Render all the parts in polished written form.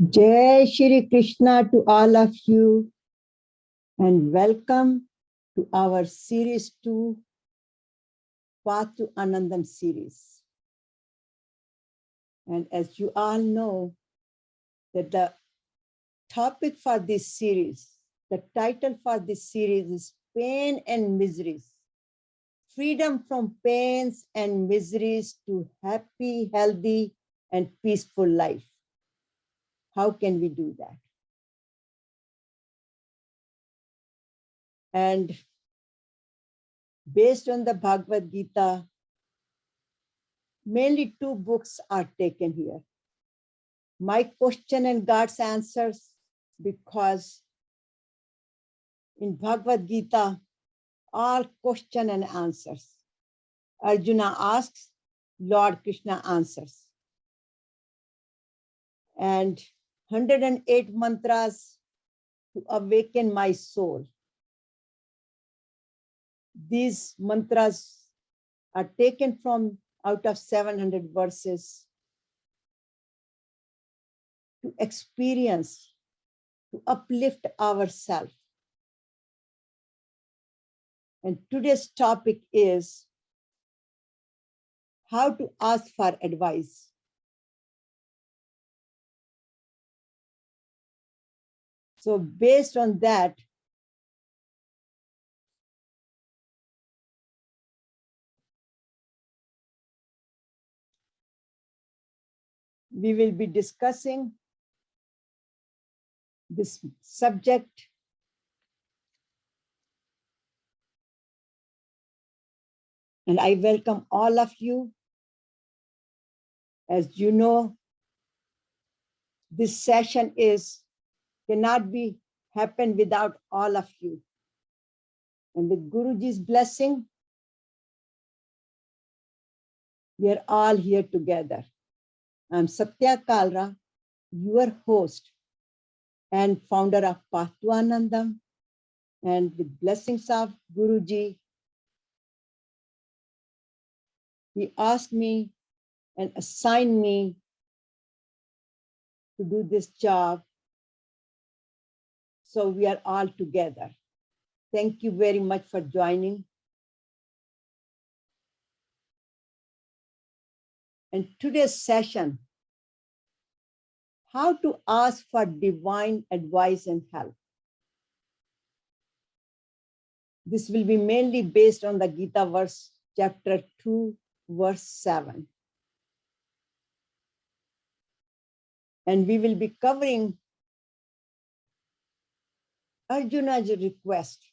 Jai Shri Krishna to all of you, and welcome to our Series 2 Path to Anandam series. And as you all know, that the topic for this series, the title for this series is Pain and Miseries. Freedom from pains and miseries to happy, healthy, and peaceful life. How can we do that? And based on the Bhagavad Gita, mainly two books are taken here. My question and God's answers, because in Bhagavad Gita, all question and answers. Arjuna asks, Lord Krishna answers. And 108 mantras to awaken my soul. These mantras are taken from out of 700 verses to experience, to uplift ourselves. And today's topic is how to ask for advice. So based on that, we will be discussing this subject. And I welcome all of you. As you know, this session cannot be happen without all of you. And with Guruji's blessing, we are all here together. I'm Satya Kalra, your host and founder of Path to Anandam. And with blessings of Guruji, he asked me and assigned me to do this job. So we are all together. Thank you very much for joining. And today's session, how to ask for divine advice and help. This will be mainly based on the Gita verse, chapter 2, verse 7. And we will be covering Arjuna's request.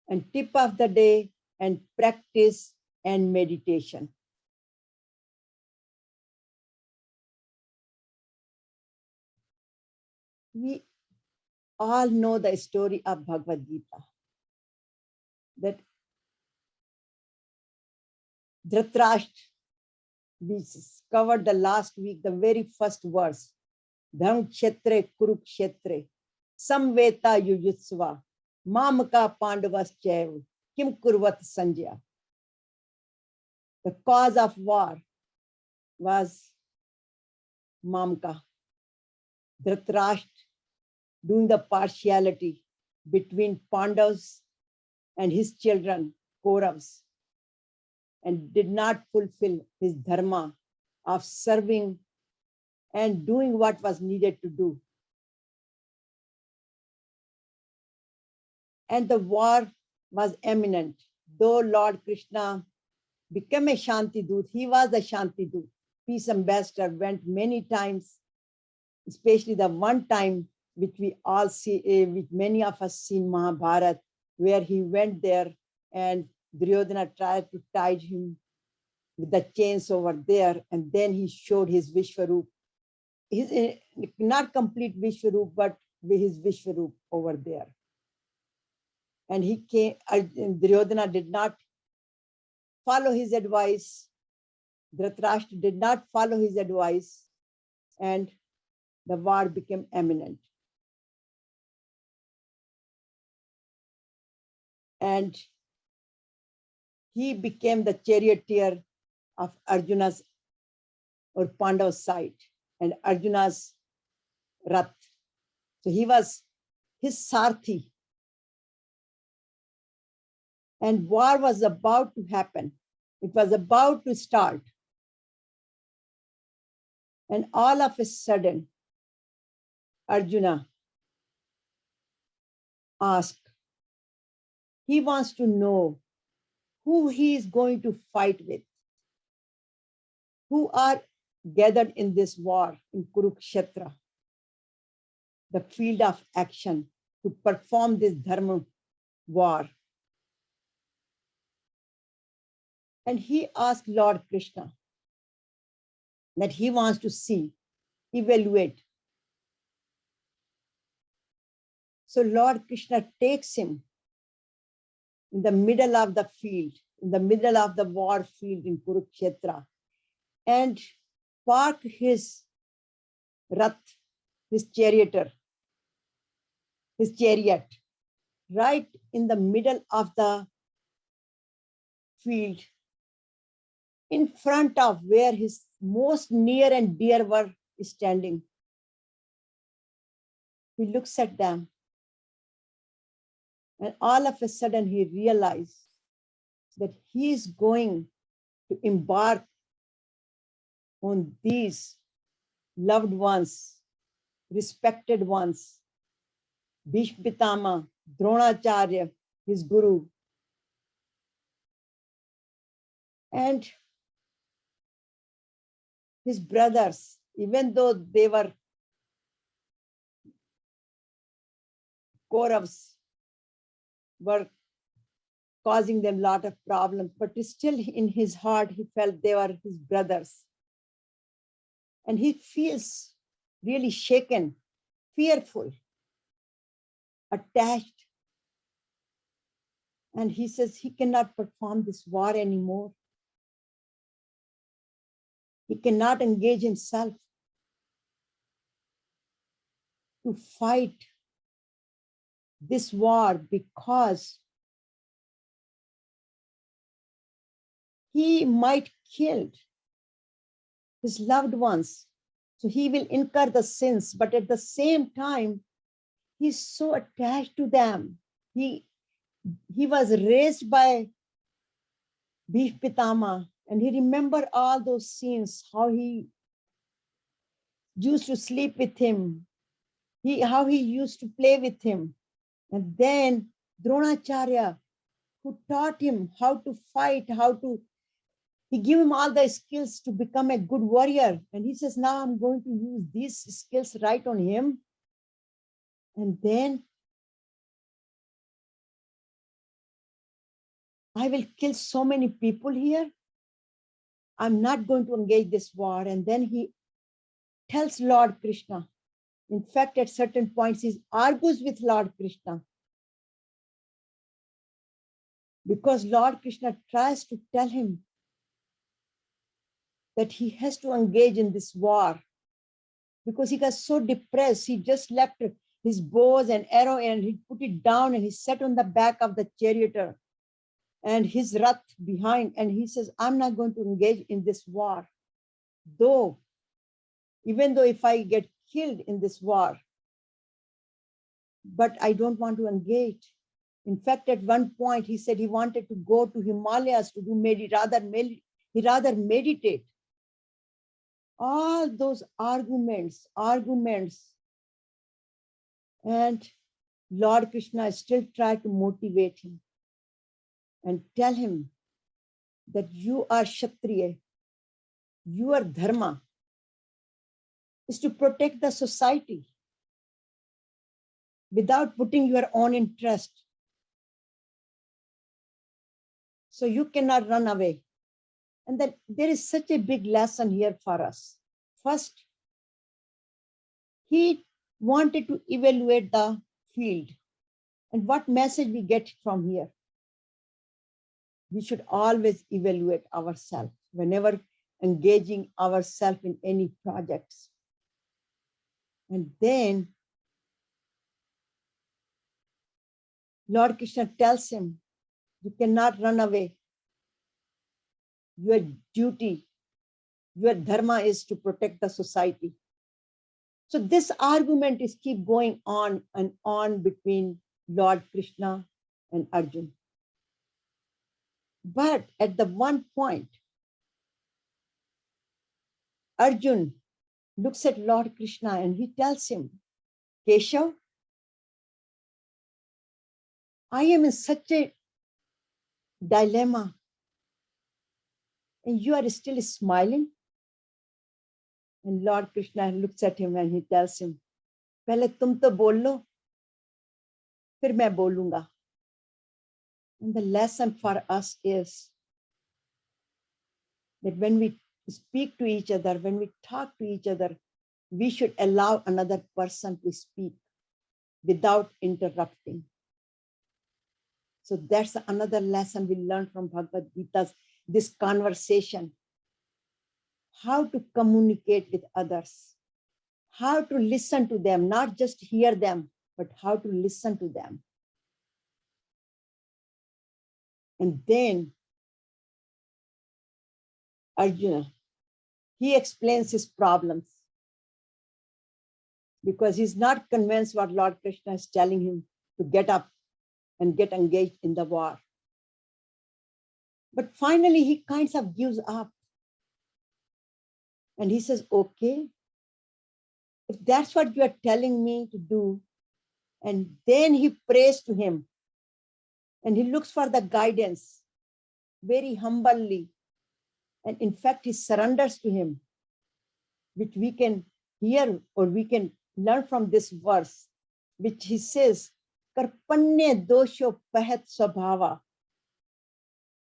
And tip of the day and practice and meditation. We all know the story of Bhagavad Gita, that Dhritarashtra, we covered the last week, the very first verse, Dharma-sammüòha-cetäù Kurukshetre, samveta yuyutsva, mamaka pandavas-chaiva, kim kurvat sanjaya. The cause of war was Mamka. Dhritarashtra doing the partiality between Pandavas and his children, Kauravas, and did not fulfill his dharma of serving and doing what was needed to do. And the war was imminent. Though Lord Krishna became a Shanti Dut, he was a Shanti Dut. Peace ambassador, went many times, especially the one time which we all see, which many of us see in Mahabharata, where he went there and Duryodhana tried to tie him with the chains over there, and then he showed his Vishwaroop. His, not complete Vishwaroop, but his Vishwaroop over there. And he came, Duryodhana did not follow his advice. Dhritarashtra did not follow his advice, and the war became imminent. And he became the charioteer of Arjuna's or Pandava's side and Arjuna's Rath. So he was his Sarthi. And war was about to happen. It was about to start. And all of a sudden, Arjuna asked, he wants to know who he is going to fight with, who are gathered in this war in Kurukshetra, the field of action to perform this dharma war. And he asked Lord Krishna that he wants to see, evaluate. So Lord Krishna takes him in the middle of the field, in the middle of the war field in Kurukshetra, and park his Rath, his chariot, right in the middle of the field, in front of where his most near and dear were standing. He looks at them, and all of a sudden he realized that he is going to embark on these loved ones, respected ones, Bhishma Pitama, Dronacharya, his guru, and his brothers, even though they were Kauravas, were causing them a lot of problems, but still in his heart, he felt they were his brothers. And he feels really shaken, fearful, attached. And he says he cannot perform this war anymore. He cannot engage himself to fight this war because he might kill his loved ones. So he will incur the sins, but at the same time, he's so attached to them. He was raised by Bhishma Pitama, and he remembered all those scenes, how he used to sleep with him, how he used to play with him. And then Dronacharya, who taught him how to fight, he gave him all the skills to become a good warrior. And he says, now I'm going to use these skills right on him. And then I will kill so many people here. I'm not going to engage this war. And then he tells Lord Krishna. In fact, at certain points, he argues with Lord Krishna. Because Lord Krishna tries to tell him that he has to engage in this war. Because he got so depressed, he just left his bows and arrow and he put it down and he sat on the back of the chariot and his Rath behind. And he says, I'm not going to engage in this war. Even though if I get killed in this war, but I don't want to engage. In fact, at one point, he said he wanted to go to Himalayas to do he rather meditate. All those arguments. And Lord Krishna still tried to motivate him and tell him that you are Kshatriya, your dharma is to protect the society without putting your own interest. So you cannot run away. And then there is such a big lesson here for us. First, he wanted to evaluate the field. And what message we get from here? We should always evaluate ourselves whenever engaging ourselves in any projects. And then Lord Krishna tells him, you cannot run away. Your duty, Your dharma is to protect the society. So this argument is keep going on and on between Lord Krishna and Arjuna. But at the one point, Arjuna looks at Lord Krishna and he tells him, Keshav, I am in such a dilemma and you are still smiling. And Lord Krishna looks at him and he tells him, Pehle tum to bol lo, fir main bolunga. And the lesson for us is that when we speak to each other, when we talk to each other, we should allow another person to speak without interrupting. So that's another lesson we learn from Bhagavad Gita, this conversation. How to communicate with others, how to listen to them, not just hear them, but how to listen to them. And then Arjuna, he explains his problems because he's not convinced what Lord Krishna is telling him to get up and get engaged in the war. But finally, he kind of gives up. And he says, okay, if that's what you are telling me to do, and then he prays to him and he looks for the guidance very humbly. And in fact, he surrenders to him, which we can hear or we can learn from this verse, which he says, kärpaëya-doñopahata-svabhävaù,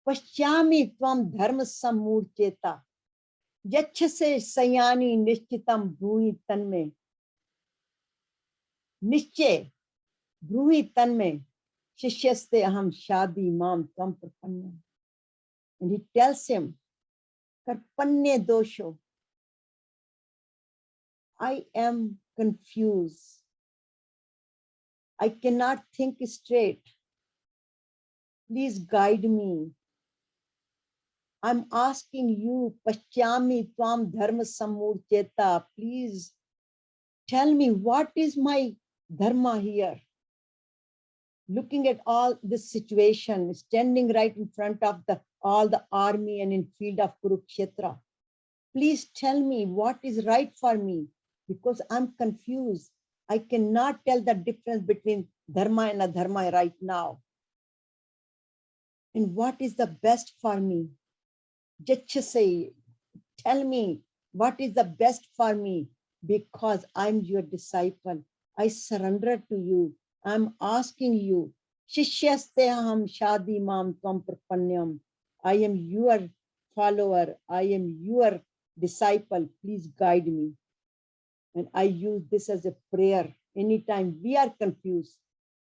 påcchämi dharma-sammüòha-cetäù, syän niçcitaà brühi tanme, brühi tanme, syän çädhi prapannam. And he tells him, kärpaëya-doño, I am confused. I cannot think straight. Please guide me. I'm asking you, påcchämi dharma-sammüòha-cetäù, please tell me what is my dharma here. Looking at all this situation, standing right in front of all the army and in field of Kurukshetra. Please tell me what is right for me, because I'm confused. I cannot tell the difference between dharma and adharma right now. And what is the best for me? Just say, tell me what is the best for me, because I'm your disciple. I surrender to you. I'm asking you, çiñyas prapannam. I am your follower. I am your disciple. Please guide me. And I use this as a prayer. Anytime we are confused,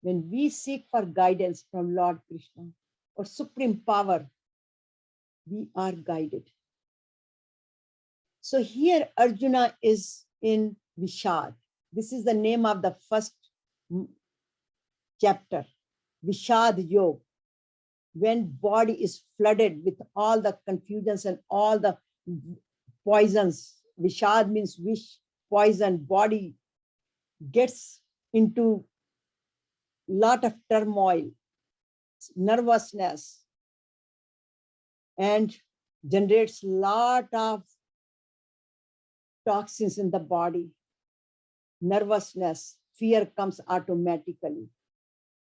when we seek for guidance from Lord Krishna or supreme power, we are guided. So here Arjuna is in Vishad. This is the name of the first chapter, Vishad Yoga. When body is flooded with all the confusions and all the poisons, Vishad means wish, poison, body gets into lot of turmoil, nervousness, and generates lot of toxins in the body, nervousness, fear comes automatically.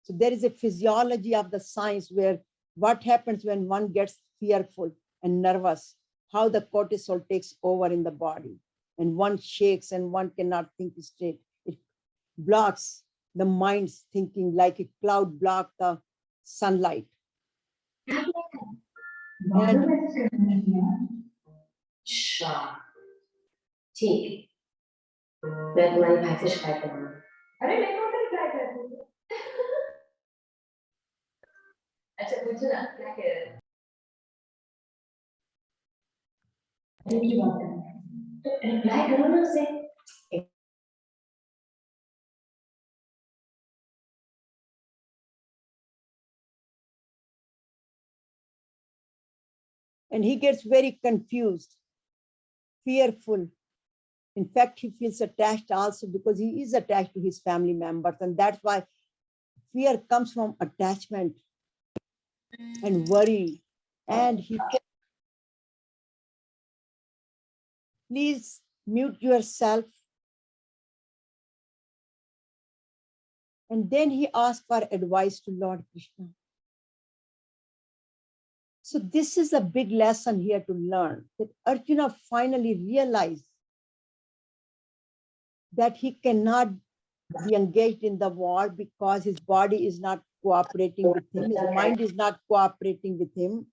So there is a physiology of the science where what happens when one gets fearful and nervous, how the cortisol takes over in the body and one shakes and one cannot think straight. It blocks the mind's thinking like a cloud blocks the sunlight. And ठीक मैं तुम्हारी भाई से शिकायत करूंगी अरे मैं कौन सी शिकायत करूंगी अच्छा पूछो ना क्या कह रहे हो की बात है तो रिप्लाई करो ना उसे and he gets very confused. fearful. In fact, he feels attached also because he is attached to his family members. And that's why fear comes from attachment and worry. And he said, please mute yourself. And then he asked for advice to Lord Krishna. So this is a big lesson here to learn, that Arjuna finally realized that he cannot be engaged in the war because his body is not cooperating with him, his mind is not cooperating with him.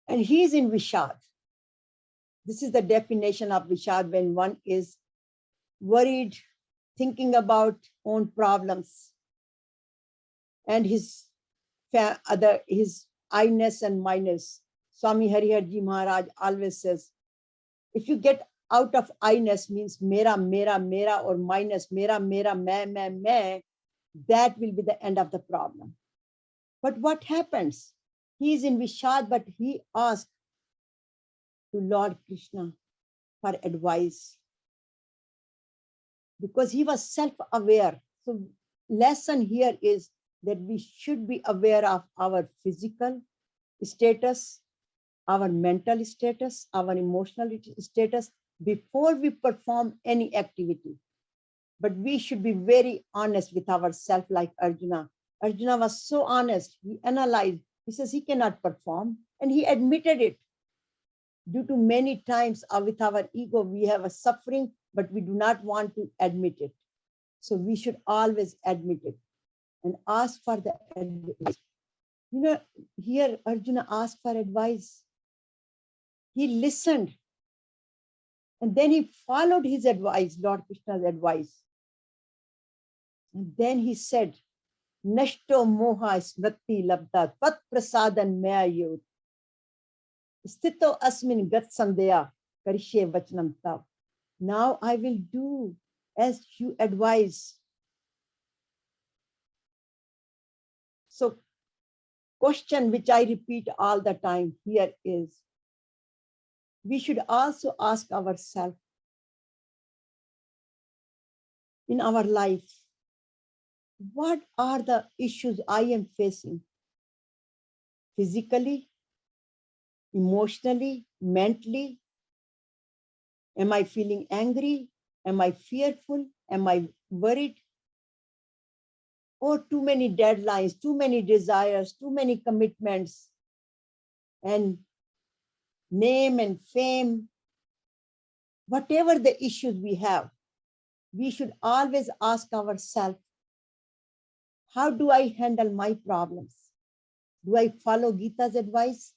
And he is in Vishad. This is the definition of Vishad, when one is worried, thinking about own problems and his I-ness and minus. Swami Hariharji Maharaj always says, if you get out of I-ness, means mera, mera, mera, or minus mera, mera, main, that will be the end of the problem. But what happens? He is in Vishad, but he asked to Lord Krishna for advice because he was self-aware. So lesson here is that we should be aware of our physical status, our mental status, our emotional status before we perform any activity. But we should be very honest with ourselves, like Arjuna. Arjuna was so honest. He analyzed. He says he cannot perform, and he admitted it. Due to many times with our ego, we have a suffering, but we do not want to admit it. So we should always admit it and ask for the advice. You know, here Arjuna asked for advice. He listened. And then he followed his advice, Lord Krishna's advice. And then he said, Nashto moha smriti labda tat prasadan maya Stito asmin gat sandeya karishe vachanam tav. Now I will do as you advise. So, question which I repeat all the time here is, we should also ask ourselves in our life, what are the issues I am facing? Physically, emotionally, mentally? Am I feeling angry? Am I fearful? Am I worried? Or too many deadlines, too many desires, too many commitments, and name and fame? Whatever the issues we have, we should always ask ourselves, how do I handle my problems? Do I follow Gita's advice?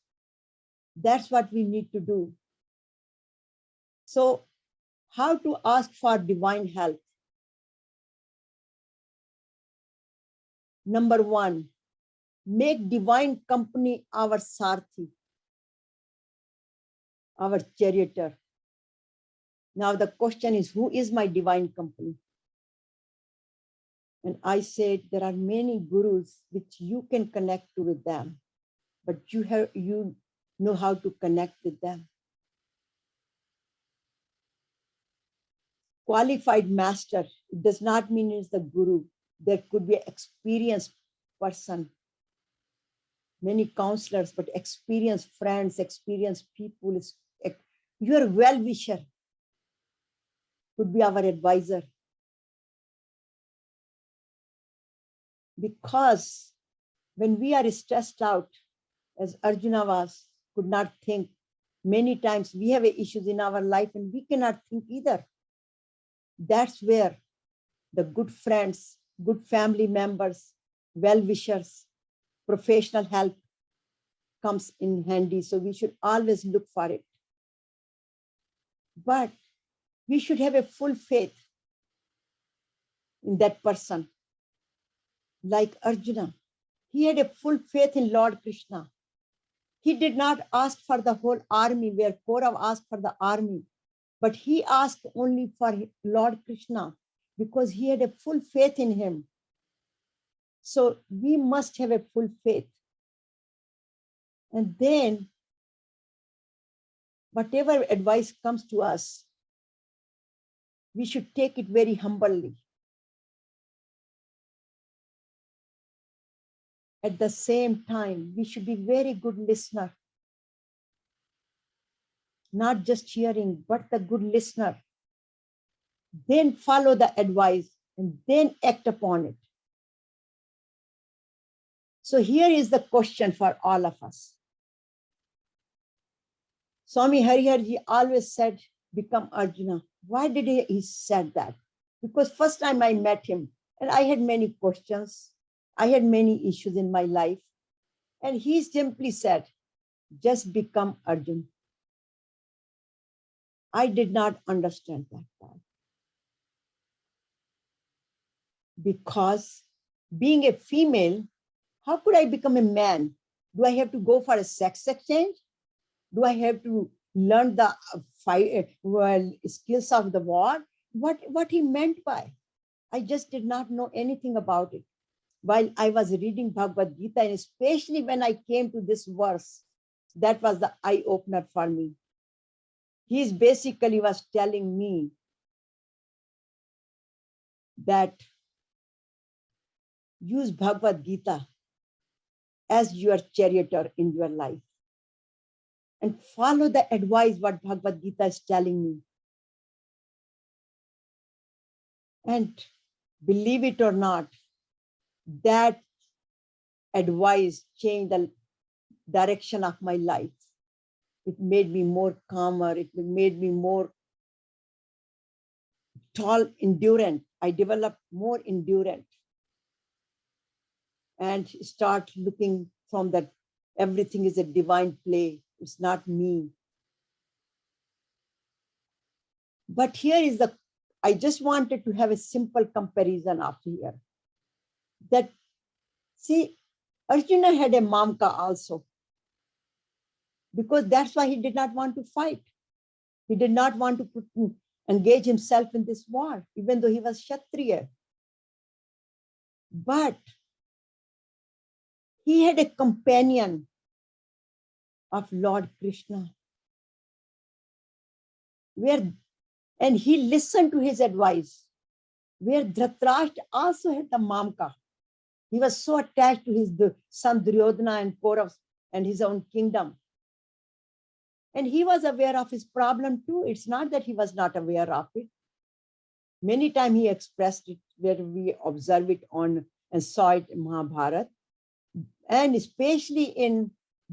That's what we need to do. So, how to ask for divine help? Number one, make divine company our sarthi, our charioteer. Now the question is, who is my divine company? And I said, there are many gurus which you can connect to with them, but you know how to connect with them. Qualified master, it does not mean it's the guru. There could be an experienced person, many counselors, but experienced friends, experienced people. Your well-wisher could be our advisor. Because when we are stressed out, as Arjuna could not think, many times we have issues in our life and we cannot think either. That's where the good friends, good family members, well-wishers, professional help comes in handy. So we should always look for it. But we should have a full faith in that person. Like Arjuna, he had a full faith in Lord Krishna. He did not ask for the whole army where Kaurav asked for the army. But he asked only for Lord Krishna because he had a full faith in him. So we must have a full faith. And then whatever advice comes to us, we should take it very humbly. At the same time, we should be very good listener. Not just hearing, but the good listener. Then follow the advice and then act upon it. So here is the question for all of us. Swami Hariharji always said, become Arjuna. Why did he said that? Because first time I met him and I had many questions. I had many issues in my life. And he simply said, just become Arjuna. I did not understand that part. Because being a female, how could I become a man? Do I have to go for a sex exchange? Do I have to learn the skills of the war? What he meant by? I just did not know anything about it. While I was reading Bhagavad Gita, and especially when I came to this verse, that was the eye-opener for me. He basically was telling me that use Bhagavad Gita as your charioteer in your life and follow the advice what Bhagavad Gita is telling me. And believe it or not, that advice changed the direction of my life. It made me more calmer. It made me more tall, endurant. I developed more endurance and start looking from that everything is a divine play. It's not me. But here is I just wanted to have a simple comparison after here. That, see, Arjuna had a mamka also. Because that's why he did not want to fight. He did not want to engage himself in this war, even though he was Kshatriya. But he had a companion of Lord Krishna. And he listened to his advice. Where Dhritarashtra also had the mamka. He was so attached to his son Duryodhana and Kauravas and his own kingdom. And he was aware of his problem too. It's not that he was not aware of it. Many times he expressed it where we observe it on and saw it in Mahabharata. And especially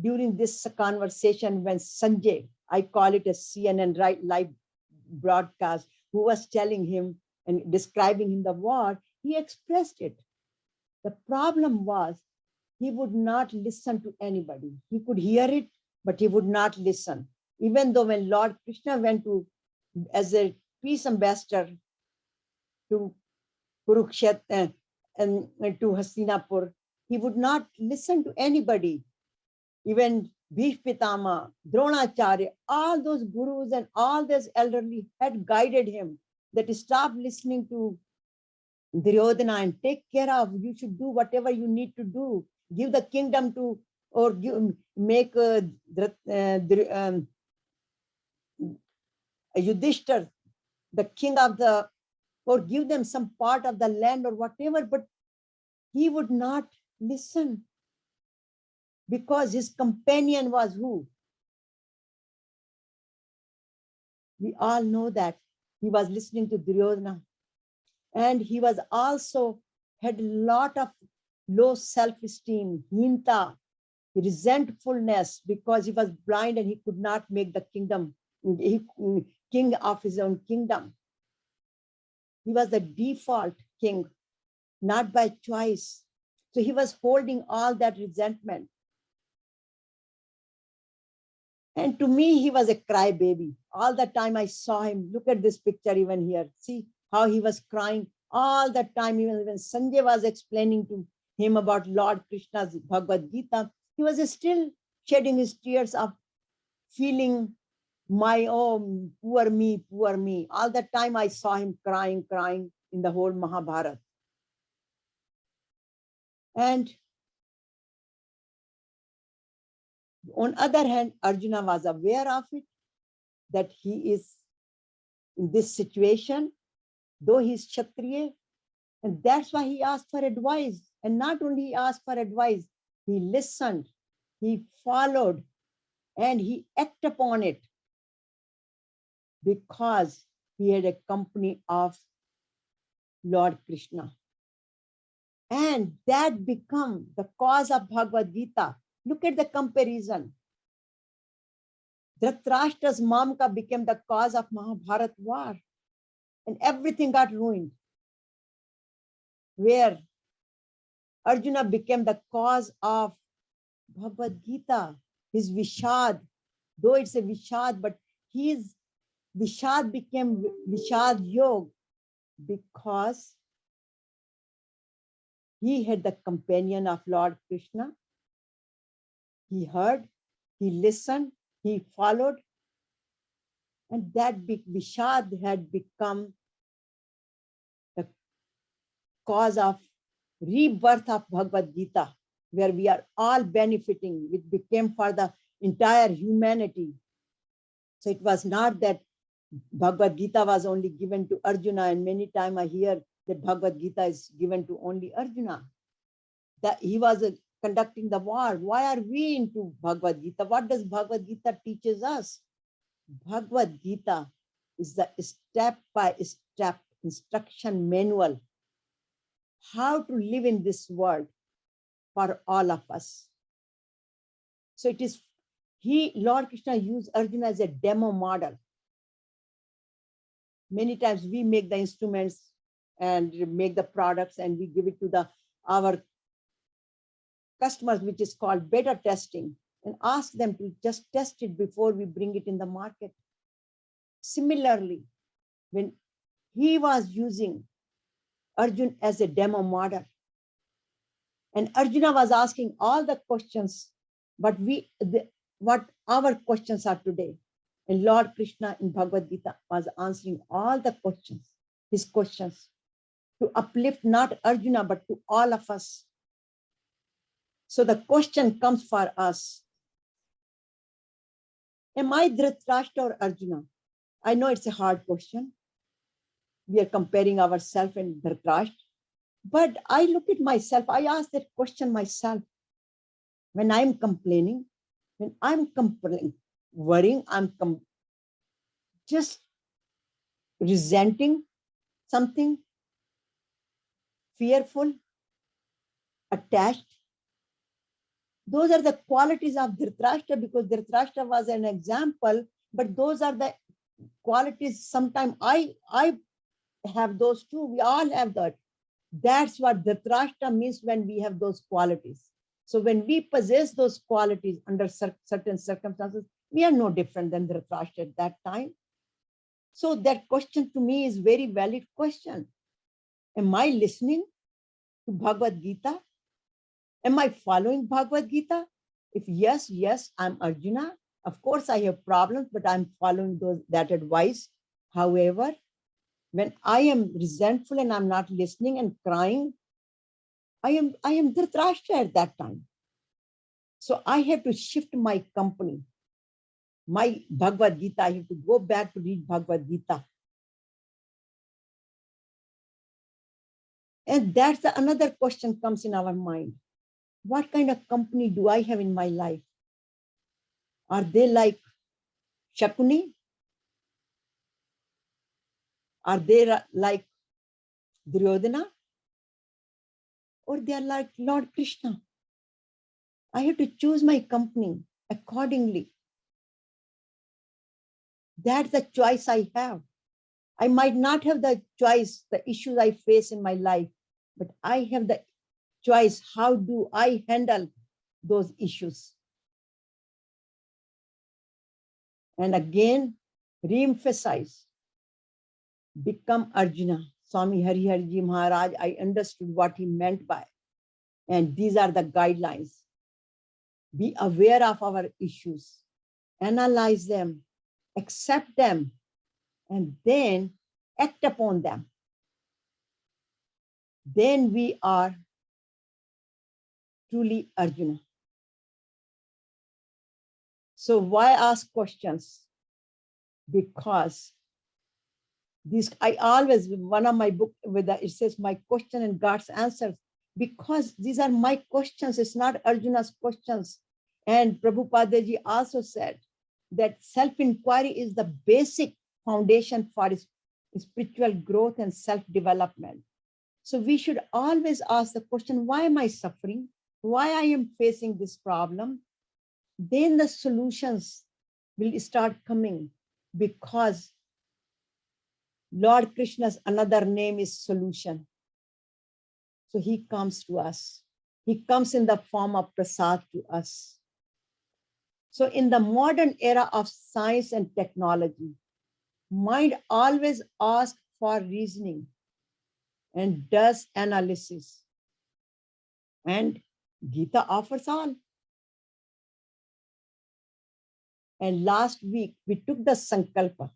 during this conversation when Sanjay, I call it a CNN live broadcast, who was telling him and describing him the war, he expressed it. The problem was he would not listen to anybody. He could hear it, but he would not listen. Even though when Lord Krishna went as a peace ambassador to Kurukshetra and to Hastinapur, he would not listen to anybody. Even Bhishma Pitama, Dronacharya, all those gurus and all those elderly had guided him that stop listening to Duryodhana and take care of, you should do whatever you need to do. Give the kingdom to, or make Yudhishthira the king of or give them some part of the land or whatever, but he would not listen because his companion was who? We all know that he was listening to Duryodhana. And he was also had a lot of low self-esteem, hinta, resentfulness, because he was blind and he could not make the king of his own kingdom. He was the default king, not by choice. So he was holding all that resentment. And to me, he was a crybaby. All the time I saw him, look at this picture even here. See how he was crying all the time. Even when Sanjay was explaining to him about Lord Krishna's Bhagavad Gita, he was still shedding his tears of feeling my, oh, poor me, poor me. All the time I saw him crying in the whole Mahabharata. And on other hand, Arjuna was aware of it, that he is in this situation, though he's Kshatriya, and that's why he asked for advice. And not only he asked for advice, he listened, he followed, and he acted upon it, because he had a company of Lord Krishna. And that became the cause of Bhagavad Gita. Look at the comparison. Dhritarashtra's Mamka became the cause of Mahabharata war, and everything got ruined. Where Arjuna became the cause of Bhagavad Gita, his Vishad, though it's a Vishad, but his Vishad became Vishad Yog because he had the companion of Lord Krishna. He heard, he listened, he followed, and that big Vishad had become the cause of rebirth of Bhagavad Gita, where we are all benefiting. It became for the entire humanity. So it was not that Bhagavad Gita was only given to Arjuna, and many times I hear that Bhagavad Gita is given to only Arjuna. That he was conducting the war. Why are we into Bhagavad Gita? What does Bhagavad Gita teaches us? Bhagavad Gita is the step-by-step instruction manual how to live in this world for all of us. So it is Lord Krishna used Arjuna as a demo model. Many times we make the instruments and make the products and we give it to our customers, which is called beta testing, and ask them to just test it before we bring it in the market. Similarly, when he was using Arjuna as a demo model, and Arjuna was asking all the questions, but what our questions are today. And Lord Krishna in Bhagavad Gita was answering all the questions, his questions, to uplift not Arjuna, but to all of us. So the question comes for us. Am I Dhritarashtra or Arjuna? I know it's a hard question. We are comparing ourselves and Dhritarashtra. But I look at myself, I ask that question myself. When I'm complaining, when I'm worrying, I'm just resenting something, fearful, attached. Those are the qualities of Dhritarashtra, because Dhritarashtra was an example, but those are the qualities. Sometimes I have those too. We all have that. That's what Dhritarashtra means when we have those qualities. So when we possess those qualities under certain circumstances, we are no different than Dhritarashtra at that time. So that question to me is very valid question. Am I listening to Bhagavad Gita? Am I following Bhagavad Gita? If yes, I'm Arjuna. Of course, I have problems, but I'm following that advice. However, when I am resentful and I'm not listening and crying, I am Dhritarashtra at that time. So I have to shift my company, my Bhagavad Gita. I have to go back to read Bhagavad Gita. And that's another question comes in our mind. What kind of company do I have in my life? Are they like Shakuni? Are they like Duryodhana? Or they are like Lord Krishna? I have to choose my company accordingly. That's the choice I have. I might not have the choice, the issues I face in my life, but I have the choice. How do I handle those issues? And again, re-emphasize, become Arjuna. Swami Hariharji Maharaj, I understood what he meant by. And these are the guidelines. Be aware of our issues, analyze them, accept them, and then act upon them, then we are truly Arjuna. So why ask questions? Because this, I always, one of my book with it says my question and God's answers, because these are my questions. It's not Arjuna's questions. And Prabhupada ji also said that self-inquiry is the basic foundation for spiritual growth and self-development. So we should always ask the question, why am I suffering? Why I am facing this problem? Then the solutions will start coming, because Lord Krishna's another name is solution. So he comes to us. He comes in the form of prasad to us. So in the modern era of science and technology, mind always asks for reasoning and does analysis. And Gita offers all. And last week, we took the sankalpa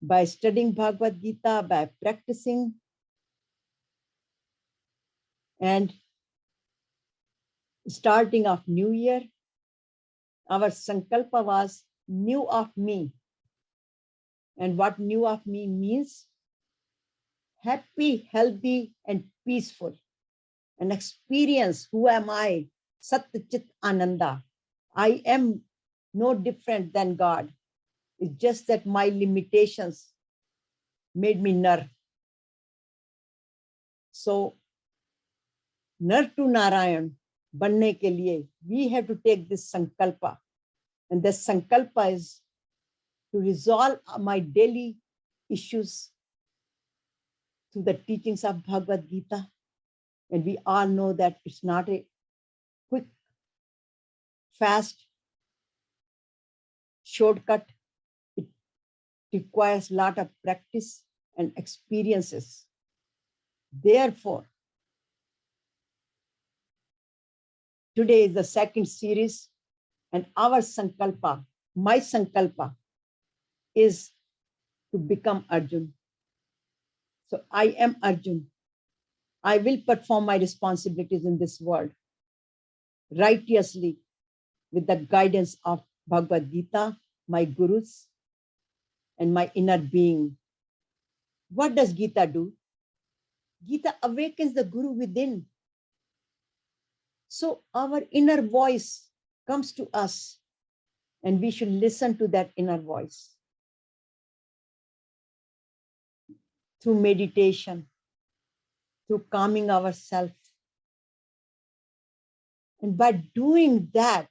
by studying Bhagavad Gita, by practicing, and starting of New Year. Our sankalpa was new of me. And what new of me means? Happy, healthy, and peaceful. An experience, who am I? Satya Chit Ananda. I am no different than God. It's just that my limitations made me nar. So, nar to Narayan, banne ke liye, we have to take this sankalpa. And this sankalpa is to resolve my daily issues through the teachings of Bhagavad Gita. And we all know that it's not a quick, fast shortcut. It requires a lot of practice and experiences. Therefore, today is the second series, and our sankalpa, my sankalpa, is to become Arjun. So I am Arjun. I will perform my responsibilities in this world righteously with the guidance of Bhagavad Gita, my gurus, and my inner being. What does Gita do? Gita awakens the guru within. So our inner voice comes to us, and we should listen to that inner voice through meditation, through calming ourselves. And by doing that,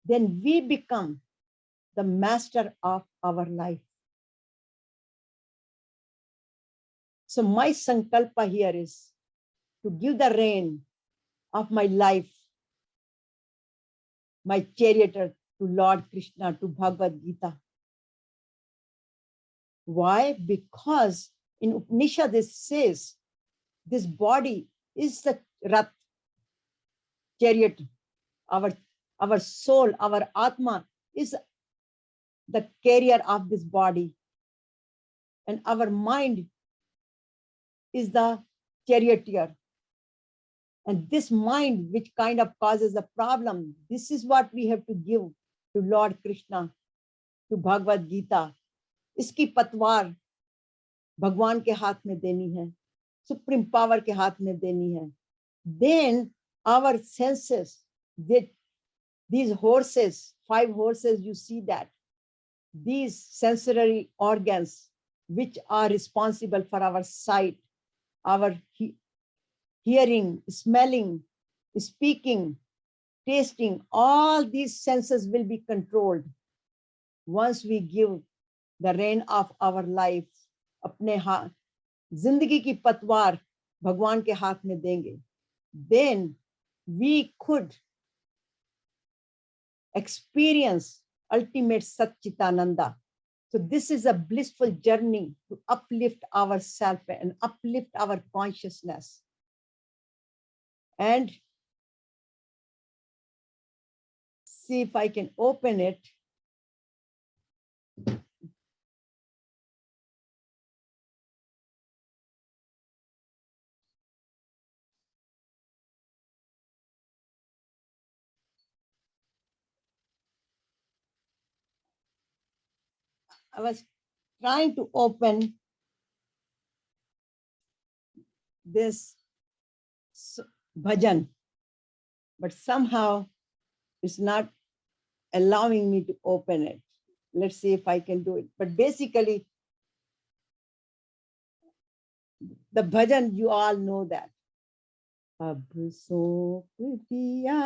then we become the master of our life. So my sankalpa here is to give the rein of my life, my charioteer, to Lord Krishna, to Bhagavad Gita. Why? Because in Upanishad it says this body is the rath, chariot. Our soul, our Atma is the carrier of this body. And our mind is the charioteer. And this mind, which kind of causes a problem, this is what we have to give to Lord Krishna, to Bhagavad Gita. Iski patwar Bhagwan ke haath mein deni hai, supreme power ke haath mein deni hai. Then our senses, these horses, 5 horses, you see that, these sensory organs, which are responsible for our sight, our hearing, smelling, speaking, tasting, all these senses will be controlled once we give the reign of our life. अपने हाथ, जिंदगी की पतवार भगवान के हाथ में देंगे. Then we could experience ultimate Satchitananda. So this is a blissful journey to uplift ourselves and uplift our consciousness. And see if I can open it. I was trying to open this bhajan, but somehow it's not allowing me to open it. Let's see if I can do it. But basically, the bhajan, you all know that. अब सौंप दिया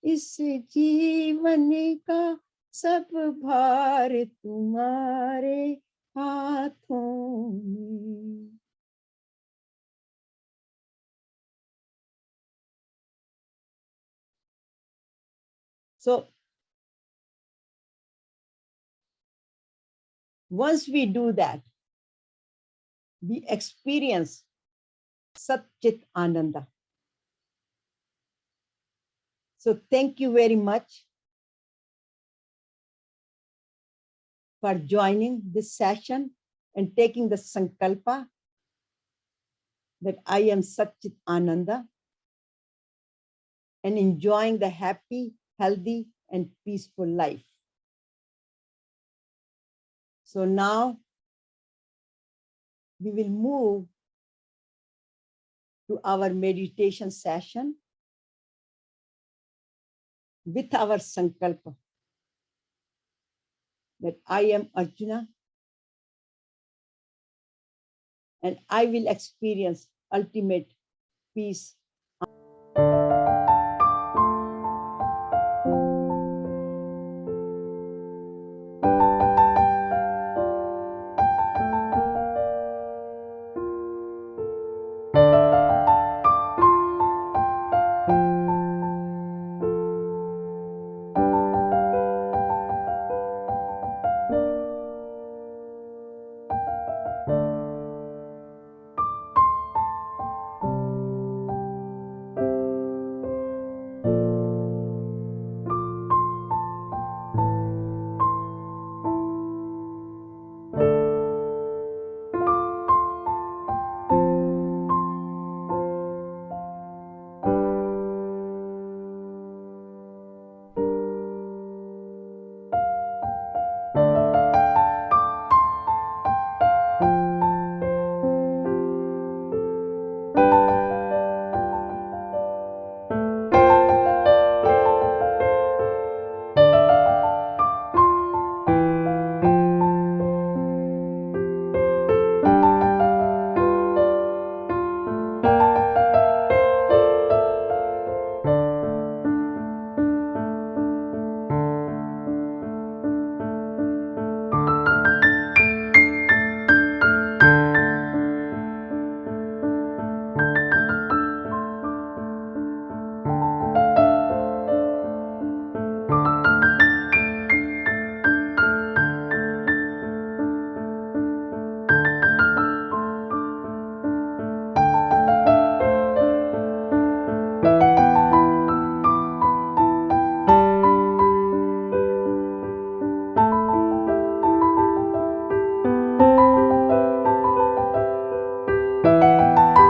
इस जीवन का सब भार तुम्हारे हाथों में. So once we do that, we experience Satchit Ananda. So thank you very much for joining this session and taking the sankalpa that I am Satchit Ananda and enjoying the happy, healthy, and peaceful life. So now we will move to our meditation session with our sankalpa that I am Arjuna and I will experience ultimate peace